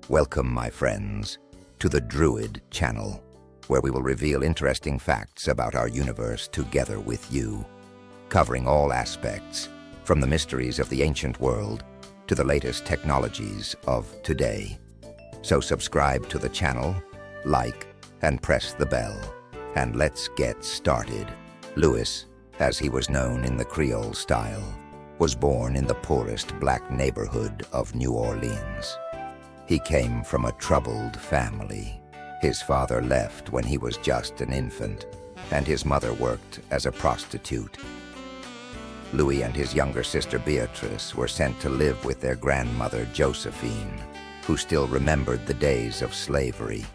Welcome, my friends, to the Druid channel, where we will reveal interesting facts about our universe together with you, covering all aspects, from the mysteries of the ancient world to the latest technologies of today. So subscribe to the channel, like, and press the bell, and let's get started. Louis, as he was known in the Creole style, was born in the poorest black neighborhood of New Orleans. He came from a troubled family. His father left when he was just an infant, and his mother worked as a prostitute. Louis and his younger sister Beatrice were sent to live with their grandmother Josephine, who still remembered the days of slavery.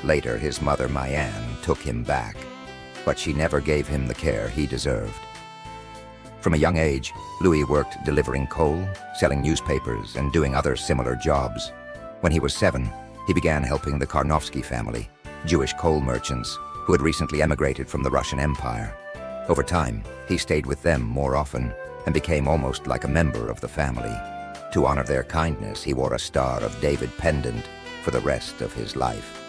Later, his mother Mayanne took him back, but she never gave him the care he deserved. From a young age, Louis worked delivering coal, selling newspapers, and doing other similar jobs. When he was 7, he began helping the Karnofsky family, Jewish coal merchants who had recently emigrated from the Russian Empire. Over time, he stayed with them more often and became almost like a member of the family. To honor their kindness, he wore a Star of David pendant for the rest of his life.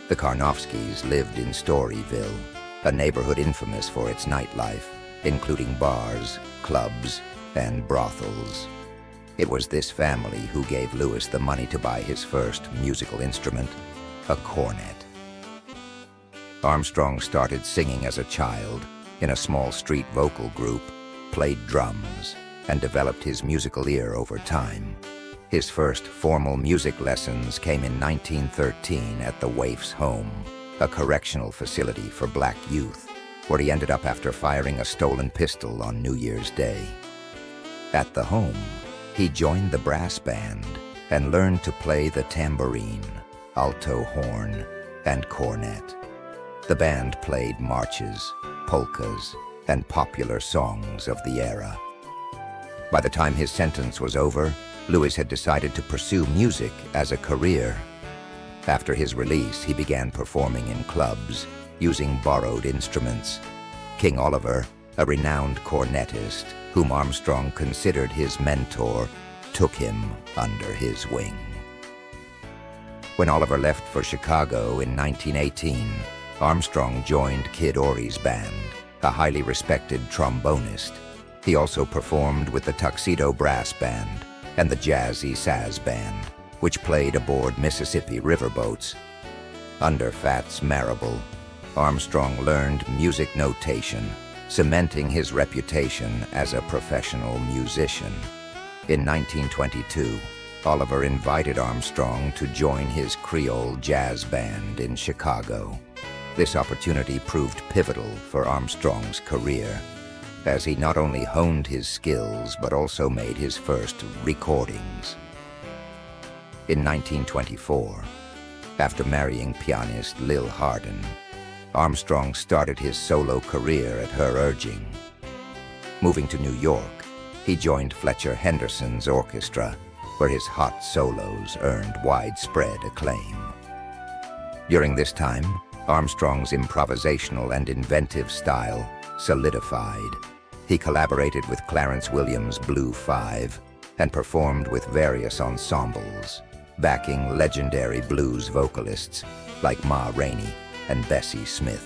The Karnofskys lived in Storyville, a neighborhood infamous for its nightlife, including bars, clubs, and brothels. It was this family who gave Louis the money to buy his first musical instrument, a cornet. Armstrong started singing as a child in a small street vocal group, played drums, and developed his musical ear over time. His first formal music lessons came in 1913 at the Waif's home, a correctional facility for black youth, where he ended up after firing a stolen pistol on New Year's Day. At the home, he joined the brass band and learned to play the tambourine, alto horn, and cornet. The band played marches, polkas, and popular songs of the era. By the time his sentence was over, Louis had decided to pursue music as a career. After his release, he began performing in clubs, using borrowed instruments. King Oliver, a renowned cornetist, whom Armstrong considered his mentor, took him under his wing. When Oliver left for Chicago in 1918, Armstrong joined Kid Ory's band, a highly respected trombonist. He also performed with the Tuxedo Brass Band and the Jazzy Saz Band, which played aboard Mississippi riverboats. Under Fats Marable, Armstrong learned music notation, cementing his reputation as a professional musician. In 1922, Oliver invited Armstrong to join his Creole jazz band in Chicago. This opportunity proved pivotal for Armstrong's career, as he not only honed his skills but also made his first recordings. In 1924, after marrying pianist Lil Hardin, Armstrong started his solo career at her urging. Moving to New York, he joined Fletcher Henderson's orchestra, where his hot solos earned widespread acclaim. During this time, Armstrong's improvisational and inventive style solidified. He collaborated with Clarence Williams' Blue Five and performed with various ensembles, backing legendary blues vocalists like Ma Rainey and Bessie Smith.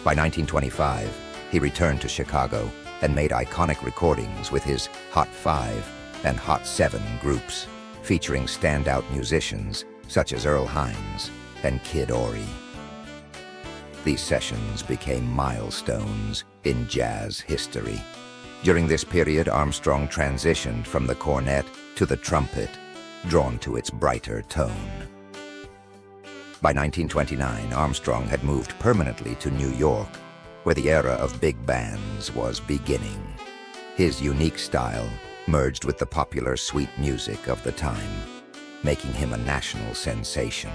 By 1925, he returned to Chicago and made iconic recordings with his Hot Five and Hot Seven groups, featuring standout musicians such as Earl Hines and Kid Ory. These sessions became milestones in jazz history. During this period, Armstrong transitioned from the cornet to the trumpet, drawn to its brighter tone. By 1929, Armstrong had moved permanently to New York, where the era of big bands was beginning. His unique style merged with the popular sweet music of the time, making him a national sensation.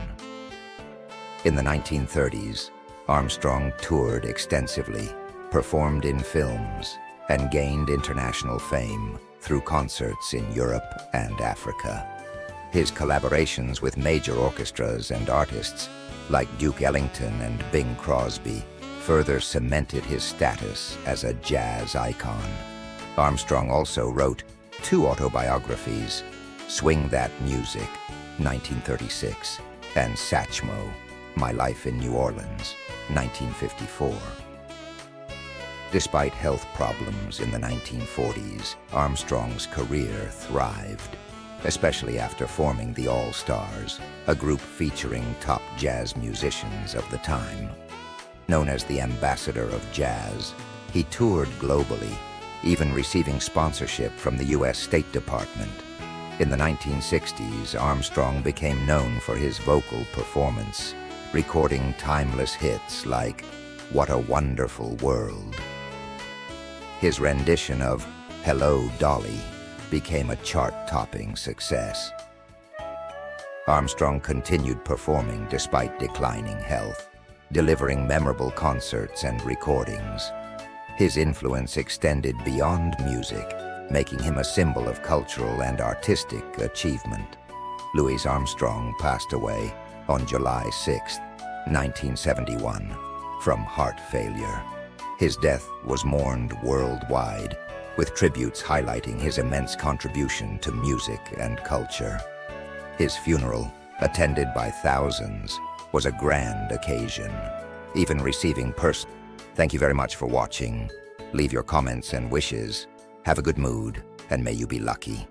In the 1930s, Armstrong toured extensively, performed in films, and gained international fame through concerts in Europe and Africa. His collaborations with major orchestras and artists like Duke Ellington and Bing Crosby further cemented his status as a jazz icon. Armstrong also wrote 2 autobiographies, Swing That Music, 1936, and Satchmo, My Life in New Orleans, 1954. Despite health problems in the 1940s, Armstrong's career thrived, especially after forming the All-Stars, a group featuring top jazz musicians of the time. Known as the Ambassador of Jazz, he toured globally, even receiving sponsorship from the U.S. State Department. In the 1960s, Armstrong became known for his vocal performance, recording timeless hits like What a Wonderful World. His rendition of Hello, Dolly became a chart-topping success. Armstrong continued performing despite declining health, delivering memorable concerts and recordings. His influence extended beyond music, making him a symbol of cultural and artistic achievement. Louis Armstrong passed away on July 6, 1971, from heart failure. His death was mourned worldwide, with tributes highlighting his immense contribution to music and culture. His funeral, attended by thousands, was a grand occasion, even receiving personal. Thank you very much for watching. Leave your comments and wishes. Have a good mood, and may you be lucky.